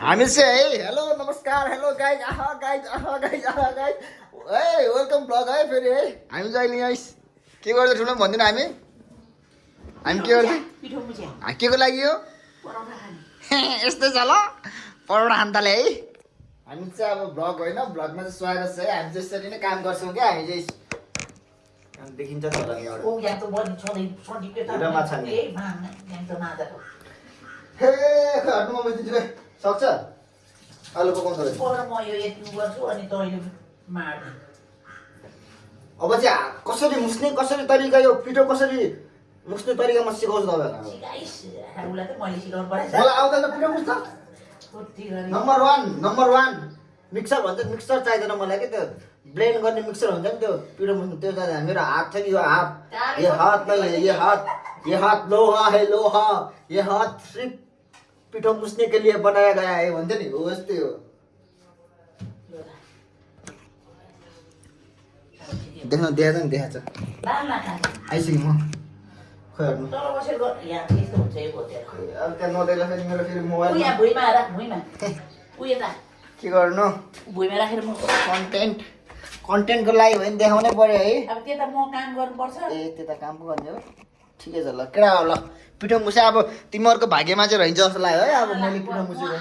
हामी चाहिँ है हेलो नमस्कार हेलो गाइज गाइज है वेलकम ब्लग है फेरि है हामी चाहिँ अहिले यहाँ के गर्दै ठुलो भन्दिनँ हामी के गर्दै के को लागि हो यस्तै छ ल परोडा खान्ताले है हामी चाहिँ अब ब्लग होइन ब्लगमा चाहिँ स्वागत छ है हामी चाहिँ यसरी नै काम गर्छौँ क्या हामी चाहिँ देखिन्छ त होला हे घरमा बसिदिनु सक्छ आलु पकाउँछ अब चाहिँ कसरी मुस्ने कसरी तरिका यो पिठो कसरी मुस्ने तरिका म सिकाउँछु तपाईँहरूलाई मलाई आउँदैन पिठो मुस्न नम्बर वान मिक्सर भन्छ मिक्सर चाहिँदैन मलाई के त्यो ब्लेन्ड गर्ने मिक्सर हुन्छ नि त्यो पिठो मुस्नु त्यो चाहिँदैन मेरो हात छ कि यो हात नहीं ये हाथ लोहा है लोहा ये हाथ सिर्फ पिठो मुस्ने के लिए बनाया गया है भन्छ नि हो यस्तै हो देख्न देखाएको छ आइसक्यो म खै हेर्नु अब त्यहाँ नदेख्दा फेरि मेरो फेरि मोबाइल के गर्नु कन्टेन्टको लागि भयो भने देखाउनै पर्यो है अब त्यता म काम गर्नुपर्छ ए त्यता काम पो गर्ने हो ठिकै छ ल केटा हो ल पिठो मुसे अब तिमीहरूको भाग्यमा चाहिँ रहन्छ जस्तो लाग्यो है अब मैले पिठो मुसेको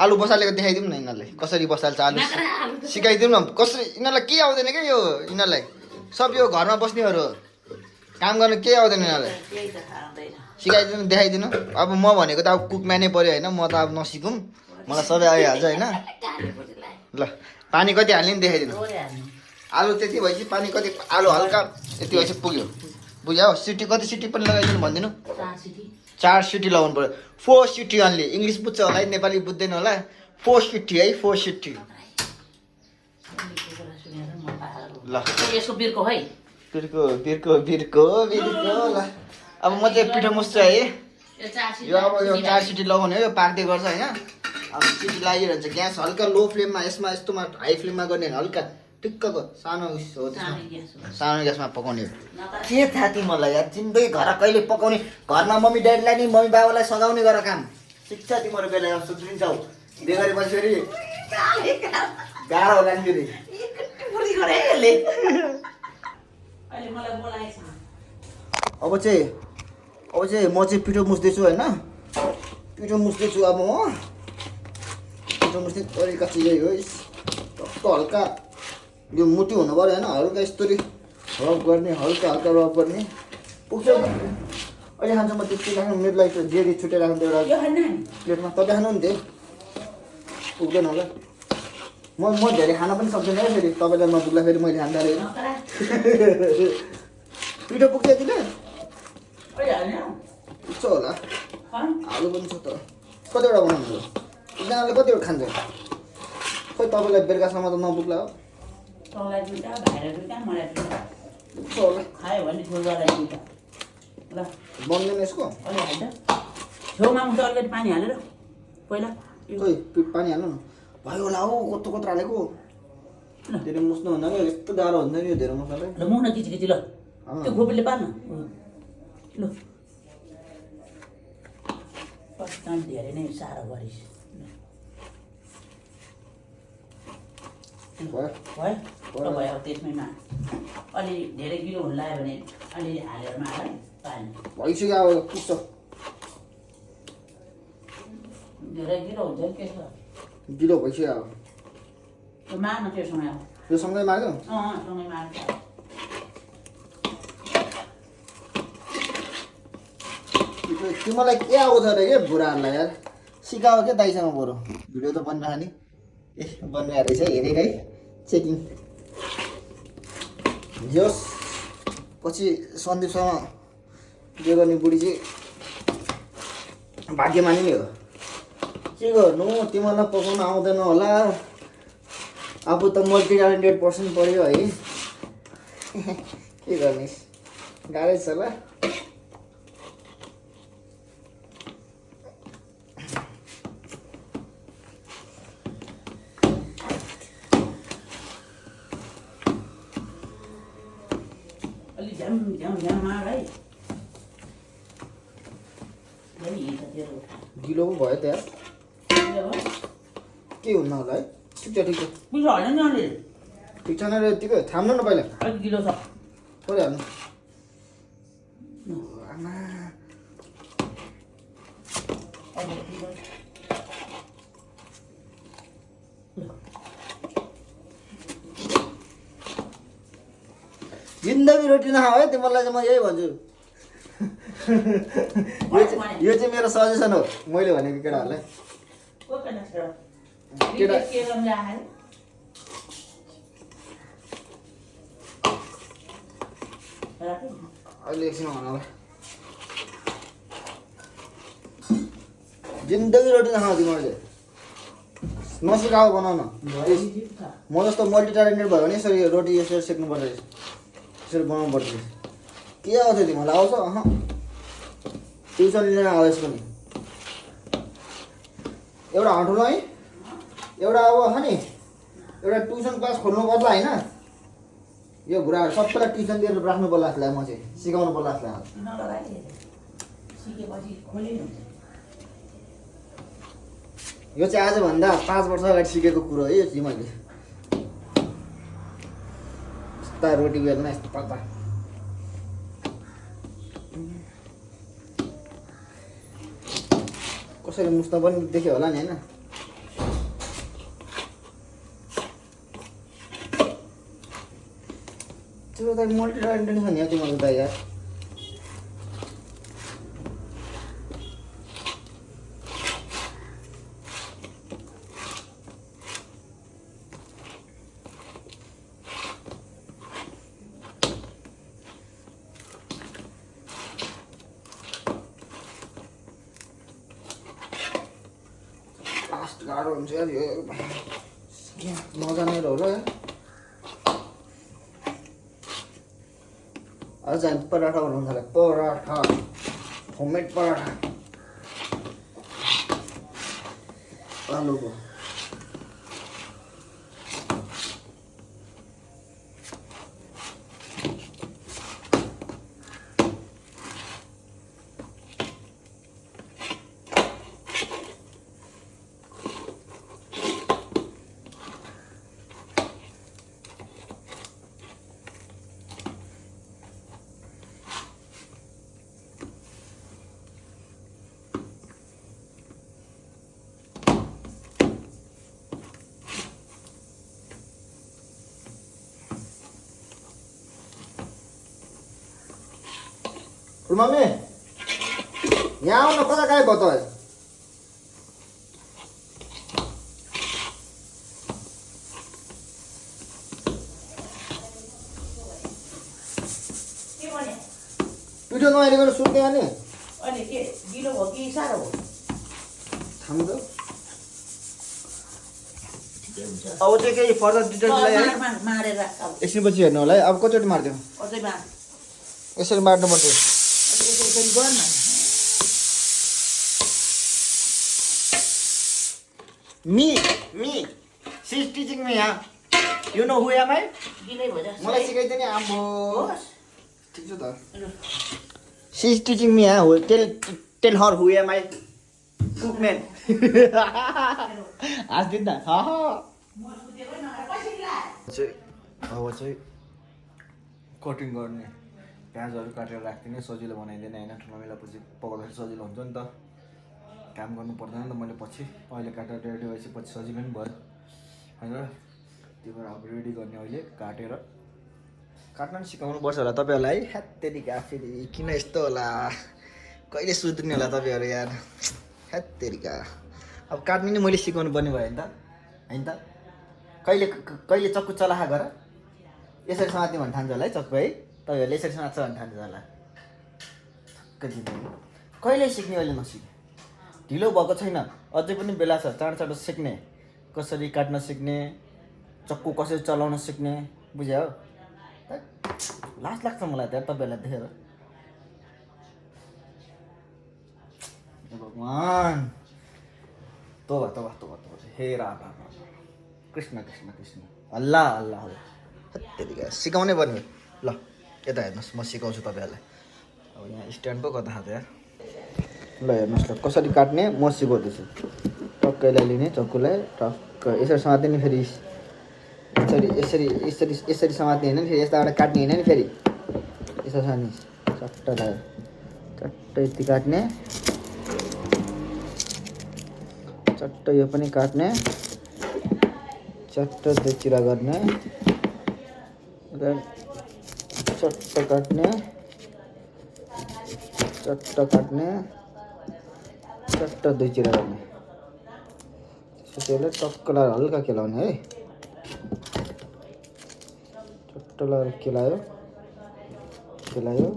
आलु बसालेको देखाइदिउँ न यिनीहरूलाई कसरी बसाल्छ आलु सिकाइदिउँ न कसरी यिनीहरूलाई के आउँदैन क्या यो यिनीहरूलाई सब यो घरमा बस्नेहरू काम गर्न केही आउँदैन यिनीहरूलाई सिकाइदिनु देखाइदिनु अब म भनेको त अब कुकम्यानै पऱ्यो होइन म त अब नसिकौँ मलाई सबै आइहाल्छ होइन ल पानी कति हाल्ने नि देखाइदिनु आलु त्यति भएपछि पानी कति आलु हल्का यति भएपछि पुग्यो बुझ्यो सिटी कति सिटी पनि लगाइदिनु भनिदिनु 4 सिटी लगाउनु पर्यो 4 सिटी अन्ली इङ्ग्लिस बुझ्छ होला है नेपाली बुझ्दैन होला 4 सिटी है 4 सिटी ल बिर्को ल अब म चाहिँ पिठो मुस्छु है यो अब यो 4 सिटी लगाउने हो यो पाक्दै गर्छ होइन अब सिटी लागिरहन्छ ग्यास हल्का लो फ्लेममा यसमा यस्तोमा हाई फ्लेममा गर्ने हल्का ठिक्कको सानो हो त्यसमा सानो ग्यासमा पकाउने के थाहा तिमीलाई यार जिन्दगी घर कहिले पकाउने घरमा मम्मी ड्याडीलाई नि मम्मी बाबालाई सघाउने गर काम शिक्षा तिमीहरू बेला सुध्रिन्छौ बिहे गरेपछि फेरि गाह्रो होला नि फेरि अब चाहिँ म चाहिँ पिठो मुस्दैछु होइन पिठो मुस्दैछु अब म पिठो मुस्ने तरिका चाहिँ यही हो कस्तो हल्का यो मुटी हुनु पऱ्यो होइन हल्का यस्तरी रब गर्ने हल्का रब गर्ने पुग्छ अहिले खान्छ म त्यति राख्नु मेरो लागि जेरी छुट्टै राख्नु एउटा प्लेटमा तपाईँ खानु नि त्यही पुग्दैन होला म धेरै खान पनि सक्दिनँ है फेरि तपाईँलाई नपुग्दा फेरि मैले खाँदा रहेँ पिठो पुग्छ यतिले पुग्छ होला आलु पनि छ त कतिवटा बनाउनु एकजनाले कतिवटा खान्छ खोइ तपाईँलाई बेलुकासम्म त नपुग्ला हो बन्दैन यसको छेउमा हुन्छ अलिकति पानी हालेर पहिला खोइ पानी हाल्नु न भयो होला हौ कत्रो हालेको धेरै मुस्नु हुँदैन कि यस्तो गाह्रो हुँदैन यो धेरै मसला ल मुख न किची ल त्यो खोपीले पार्न ल काम धेरै नै साह्रो गरिस् भयो भयो त्यसमै अलि धेरै गिलो हुन लाग्यो भने अलिअलि हालेर मार पानी भइसक्यो अब पुग्छ धेरै गिलो हुन्छ के छ गिलो भइसक्यो अब त्यो मार्न त्योसँग अब यो सँगै माग्यो सँगै मार्छ तिमीलाई के आउँछ अरे के बुढाहरूलाई यार सिकाओ क्या दाइसँग बरु भिडियो त बनिरहेको नि ए बनिरहेको रहेछ हेरेर है चेकिङ जोस् पछि सन्दीपसँग जे गर्ने बुढी चाहिँ भाग्यमानी नै हो के गर्नु तिमीलाई पकाउन आउँदैन होला आफू त मल्टी ट्यालेन्टेड पर्सन पऱ्यो है के गर्ने गाह्रै छ ल झ्याम मार है ढिलो पो भयो त यार के हुन्न होला है ठिक छ पिरो हाल्नु नि अलि ठिक छैन र यतिकै थाम्नु न पहिला अलिक गिलो छ कहिले हाल्नु आमा जिन्दगी रोटी नखाऊ है तिमीलाई चाहिँ म यही भन्छु यो चाहिँ मेरो सजेसन हो मैले भनेको केटाहरूलाई अहिले एकछिन भन्नुलाई जिन्दगी रोटी नखाऊ तिमीहरूले नसिकाऊ बनाउन म जस्तो मल्टी ट्यालेन्टेड भयो भने यसरी रोटी यसरी सेक्नुपर्छ यसरी बनाउनु पर्छ के आउँछ तिमीलाई आउँछ ट्युसन लिएर आउँदैछ पनि एउटा हटाउनु है एउटा अब छ नि एउटा ट्युसन क्लास खोल्नु पर्ला होइन यो बुढाहरू सबैलाई ट्युसन दिएर राख्नु पर्ला जस्तो लाग्यो म चाहिँ सिकाउनु पर्ला जस्तो लाग्यो यो चाहिँ आजभन्दा 5 वर्ष अगाडि सिकेको कुरो है यो चाहिँ मैले यस्ता रोटी बेल्न यस्तो पत्ता कसरी मुस्न पनि देख्यो होला नि होइन त्यो त मल्टी ट्यालेन्टेड छ नि तिमीहरू त यार गाह्रो हुन्छ यार यो नजानेर हो र अझ हामी पराठा बनाउनु थाल्यो पराठा होममेड पराठा आलुको मम्मी यहाँ आउन कता गए भयो त पिठो नआइकन सुत्ने अनि अनि के गिलो हो कि साह्रो हो थाम्छ अब चाहिँ केही फर्दर डिटेल्स मारेर एकछिन पछि हेर्नु होला है अब कतिचोटि मारिदियो अझै मार यसरी मार्नुपर्छ Me, she's teaching me, huh? You know who am I? मलाई सिकाइदियो नि आम्बो ठिक छ त She's teaching me, huh? Tell her who am I? Cookman. आज दिन न अब चाहिँ कटिङ गर्ने प्याजहरू काटेर राख्दिने सजिलो बनाइदिने होइन ठुलो मेला पछि पकाउँदाखेरि सजिलो हुन्छ नि त काम गर्नु पर्दैन नि त मैले पछि अहिले काटेर रेडी भएपछि पछि सजिलो पनि भयो होइन त्यही भएर अब रेडी गर्ने अहिले काटेर काट्न पनि सिकाउनु पर्छ होला तपाईँहरूलाई ह्यात्तेरिका फेरि किन यस्तो होला कहिले सुध्रिने होला तपाईँहरू यार ह्यात्तेरिका अब काट्ने नि मैले सिकाउनु पर्ने भयो होइन त कहिले कहिले चक्कु चलाखा गर यसरी समात्ने भन्ने ठान्छ होला है चक्कु है तपाईँहरूले यसरी समात्छ भन्ने ठान्छ होला कहिले सिक्ने अहिले नसिक्ने ढिलो भएको छैन अझै पनि बेला छ चाँडो सिक्ने कसरी काट्न सिक्ने चक्कु कसरी चलाउन सिक्ने बुझ्यो लाज लाग्छ मलाई त तपाईँहरूलाई देखेर भगवान तोबा हे राम कृष्ण अल्लाह त्यतिकै सिकाउनै पर्ने ल यता हेर्नुहोस् म सिकाउँछु तपाईँहरूलाई अब यहाँ स्ट्यान्ड पो कता खाँदा यार ल हेर्नुहोस् ल कसरी काट्ने म सिकाउँदैछु। टक्कैलाई लिने चक्कुलाई टक्क यसरी समात्ने नि फेरि यसरी यसरी यसरी यसरी समात्ने होइन नि फेरि यताबाट काट्ने होइन नि फेरि यसरी छ नि चट्ट लाग्यो चट्ट यति काट्ने चट्ट यो पनि काट्ने चट्ट त्यो चिरा गर्ने चट्ट काट्ने चट्ट काट्ने चट्ट दुई चिरा गर्ने त्यसैले टक्कलाई हल्का केलाउने है चट्ट लगाएर केलायो केलायो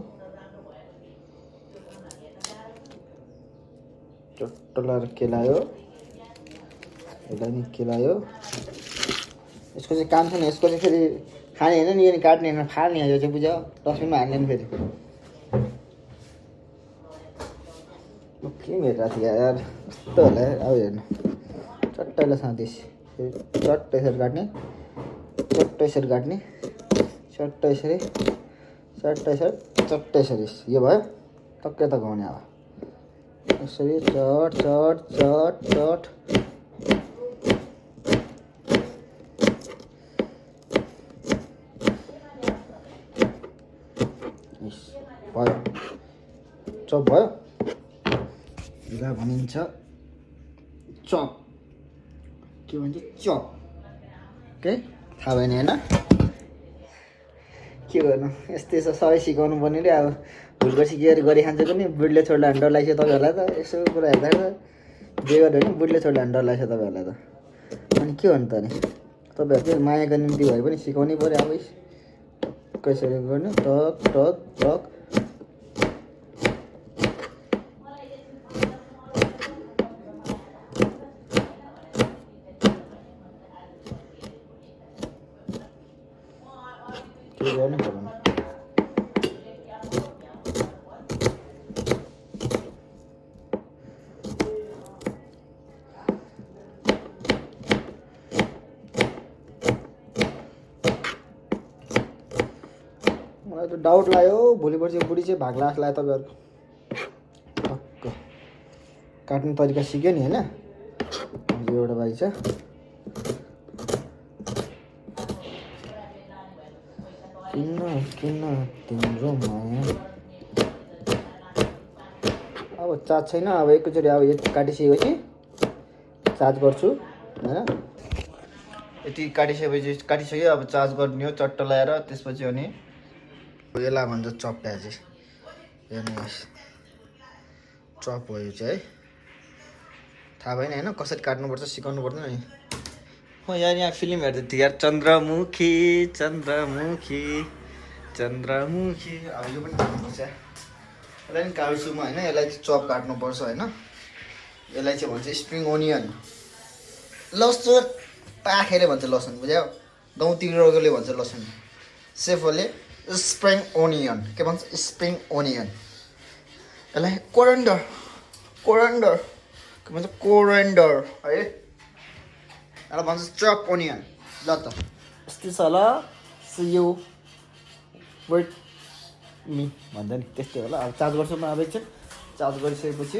चट्ट लगाएर केलायो यसलाई नि केलायो। यसको चाहिँ काम छैन यसको चाहिँ फेरि खाने होइन नि यो नि काट्ने होइन फाल्ने यो चाहिँ बुझ्यो डस्टबिनमा हाल्ने नि फेरि के मेरो थियो यार कस्तो होला अब हेर्नु चट्टैलाई साँदैछ चट्ट यसरी काट्ने चट्ट यसरी काट्ने चट्ट यसरी चट्ट यसरी चट्ट यसरी यो भयो टक्कै त घाउने अब यसरी चट चट चट चट भयो चप भयो यसलाई भनिन्छ चप के भन्छ चप ओके थाहा भएन होइन के गर्नु यस्तै छ सबै सिकाउनु पर्ने रे अब भुलको सिकेर गरिखान्छ पनि बुढले छोड्दा डर लाग्छ तपाईँहरूलाई त यसो कुरा हेर्दा त जे गर्दा पनि बुढले छोड्दा डर लाग्छ तपाईँहरूलाई त अनि के भन्नु त अनि तपाईँहरूको मायाको निम्ति भए पनि सिकाउनै पऱ्यो अब कसरी गर्ने टक टक टक गर्नु पर्दैन मलाई त डाउट लाग्यो भोलि पर्सि बुढी चाहिँ भाग्ला जस्तो लाग्यो तपाईँहरूको टक्क काट्ने तरिका सिक्यो नि होइन यो एउटा बाइक छ किन तिम्रो माया अब चार्ज छैन अब एकैचोटि अब यति काटिसकेपछि चार्ज गर्छु होइन यति काटिसक्यो अब चार्ज गर्ने हो चट्ट लगाएर त्यसपछि अनि यसलाई भन्छ चप प्याजी हेर्नुहोस् चप हो यो चाहिँ है थाहा भएन होइन कसरी काट्नुपर्छ सिकाउनु पर्दैन नि म यहाँ फिल्म हेर्दै थिएँ यार चन्द्रमुखी चन्द्रमुखी चन्द्रमुखी अब यो पनि काट्नुपर्छ यसलाई पनि काट्छु म होइन यसलाई चाहिँ चप काट्नुपर्छ होइन यसलाई चाहिँ भन्छ स्प्रिङ ओनियन लसुन पाखेले भन्छ लसुन बुझ्यौ गाउँतिरकोले भन्छ लसुन सेफोले स्प्रिङ ओनियन के भन्छ स्प्रिङ ओनियन यसलाई कोरेन्डर कोरेन्डर के भन्छ कोरेन्डर है यसलाई भन्छ चप ओनियन ल त यस्तै छ ल सी यू वेट मी भन्दा नि त्यस्तै होला अब चार्ज गर्छु म अब एकछिन चार्ज गरिसकेपछि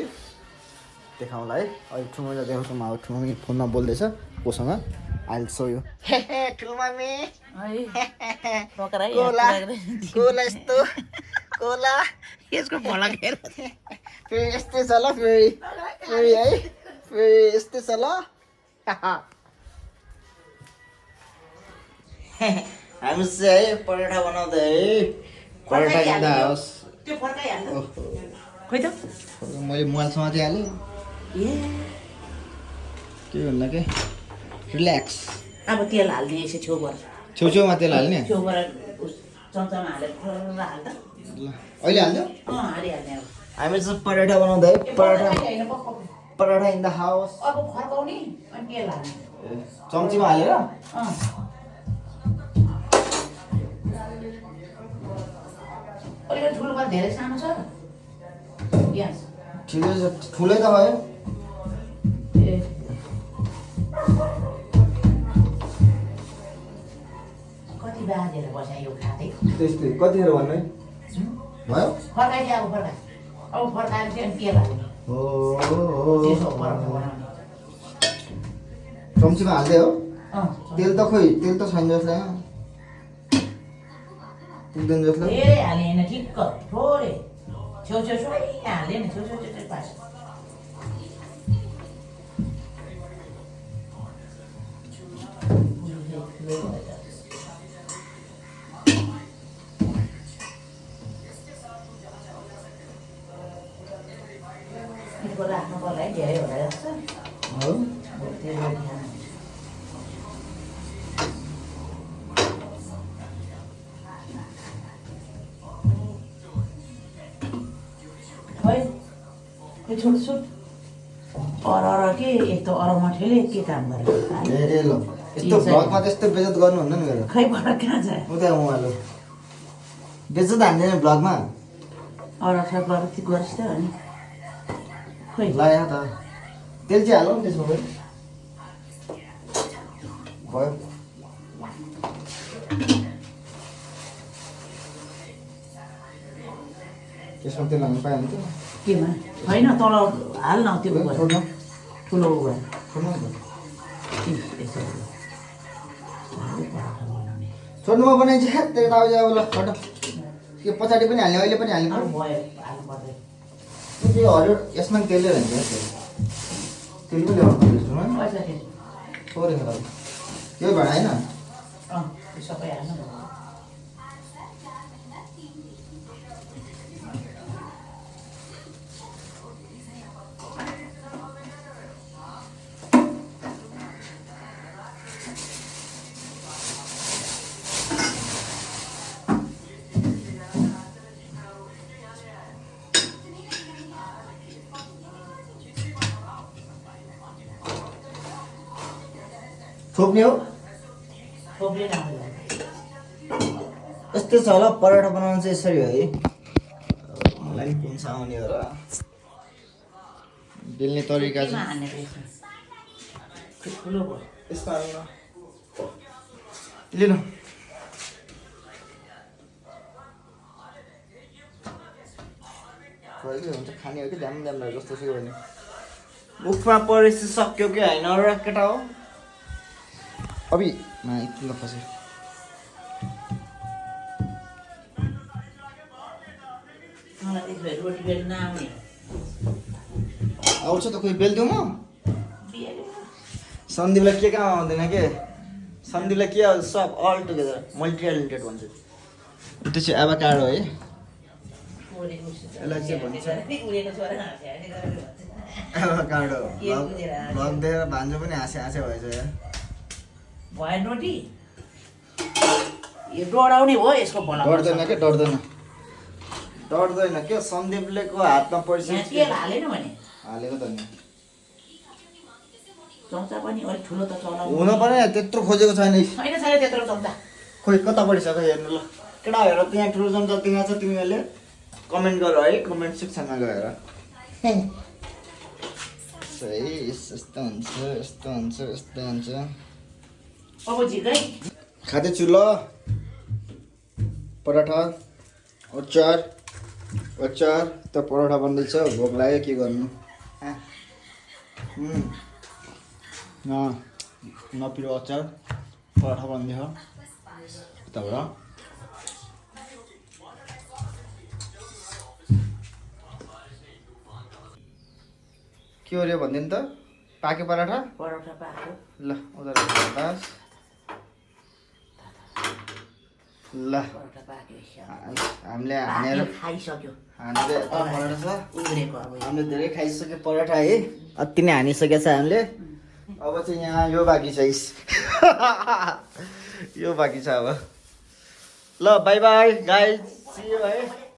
देखाउँला है अहिले ठुलो देखाउँछु म अब ठुलो मम्मी फोनमा बोल्दैछ कोसँग आइल सो यू ठुलो मम्मी कोला कोला यस्तो कोला यसको भला खेर फेरि यस्तै छ ल फेरि फेरि है फेरि यस्तै छ ल हामी चाहिँ है पराठा बनाउँदै है पराठा खाँदा होस् त्यो फर्काइहाल्नु खोइ त मैले मोबाइल समातिहालेँ के भन्दा के रिल्याक्स अब तेल हाल्ने यसो छेउबाट छेउछेउमा तेल हाल्ने छेउबाट चम्चामा हालेर हाल्दा ल अहिले हाल्छौ हालिहाल्ने अब हामी चाहिँ पराठा बनाउँदै paratha paratha in the house अब फर्काउने अनि तेल हाल्ने चम्चीमा हालेर अलिकति ठुलो भयो धेरै सानो छ यहाँ ठिकै छ ठुलै त भयो ए कति बाँधेर बस्या यो खाँदै त्यस्तै कतिखेर भन्नु है भयो फर्काइदिए अब फर्काएँ अब फर्काएर चाहिँ अनि तेल हाल्ने हो त्यसो पराठा बनाउने चम्चीमा हाल्दै हो अँ तेल त खोइ तेल त छैन जस्तो यहाँ पुग्दैन जस्तो धेरै हाले होइन ठिक्क थोरै छेउछाउ हाल्यो नि छेउछाउ पास राख्नु पर्ला है धेरै होला जस्तो हो त्यो रोटी खानु खै त्यो छोट छोट के यस्तो अरमठेले के काम गरेको ए ल यस्तो भ्लगमा त्यस्तो बेजत गर्नुहुन्न नि मेरो खै भएर कहाँ छ उता उहाँलो बेजत हान्दैन भ्लगमा अरसा गरिस् त अनि खोइ ल यहाँ त तेल चाहिँ हालौँ नि त्यसमा खोइ भयो त्यसमा तेल हाल्नु पायो भने त केमा होइन तल हाल न त्यो उ छोड्नु ठुलो उ गरेर। छोड्नु यसो पराठा बनाउने छोड्नुमा बनाइन्छ त्यही त आउँछ अब ल हट के पछाडि पनि हाल्ने अहिले पनि हाल्ने अरू भयो हाल्नु पर्दैन त्यो हरियो यसमा पनि तेलले हाल्छ तेल पनि ल्याउनु पर्छ त्यसमा पैसा थियो थोरै खालको त्यो भाडा होइन अँ त्यो सबै हाल्नु पर्छ छोप्ने हो थोप्रै राम्रो यस्तो छ होला पराठा बनाउनु चाहिँ यसरी हो है मलाई नि कुन आउने हो र बेल्ने तरिका केमा चाहिँ हान्ने रहेछ ठुलो भयो यस्तो हाल्नु लिनु हुन्छ खाने हो कि ध्यान ध्यान जस्तो चाहिँ भने मुखमा परेपछि सक्यो कि होइन र केटा हो अभि एकछिन त फस्यो मलाई त्यसो भए रोटी बेल्न नआउने आउँछ त कोही बेलिदिउँ म बिहान सन्दीपलाई के काम आउँदैन के सन्दीपलाई के आउँछ सब अल टुगेदर मल्टी ट्यालेन्टेड भन्छ त्यो चाहिँ एभाकाडो है यसलाई चाहिँ भन्छ एभाकाडो भ्लग देखेर भान्जो पनि हाँसे भएछ यार भएन रोटी यो डढाउने हो यसको बला डढ्दैन के डढ्दैन के सन्दीपले को हातमा परिसक्यो तेल हालेन भने हालेको त नि चम्चा पनि अलिक ठुलो त चलाउनु हुन पनि त्यत्रो खोजेको छैन छैन त्यत्रो चम्चा खोइ कता पढिसक्यो हेर्नु ल केटा हेर त्यहाँ ठुलो चम्चा त्यहाँ छ तिमीहरूले कमेन्ट गर है कमेन्ट सेक्सनमा गएर यस्तो हुन्छ अब झिकै खाँदैछु ल पराठा अचार त पराठा बन्दैछ भोक लाग्यो के गर्नु नपिरो अचार पराठा बन्दैछ उताबाट के हो रे भनिदिनु त पाके पराठा पराठा पाएको ल उता ल पराठा पाक्यो हामीले हानेर खाइसक्यो हामीले पराठा छ उब्रेको अब हामीले धेरै खाइसक्यो पराठा है अति नै हानिसकेको छ हामीले अब चाहिँ यहाँ यो बाँकी छ यो बाँकी छ अब ल bye bye guys see you है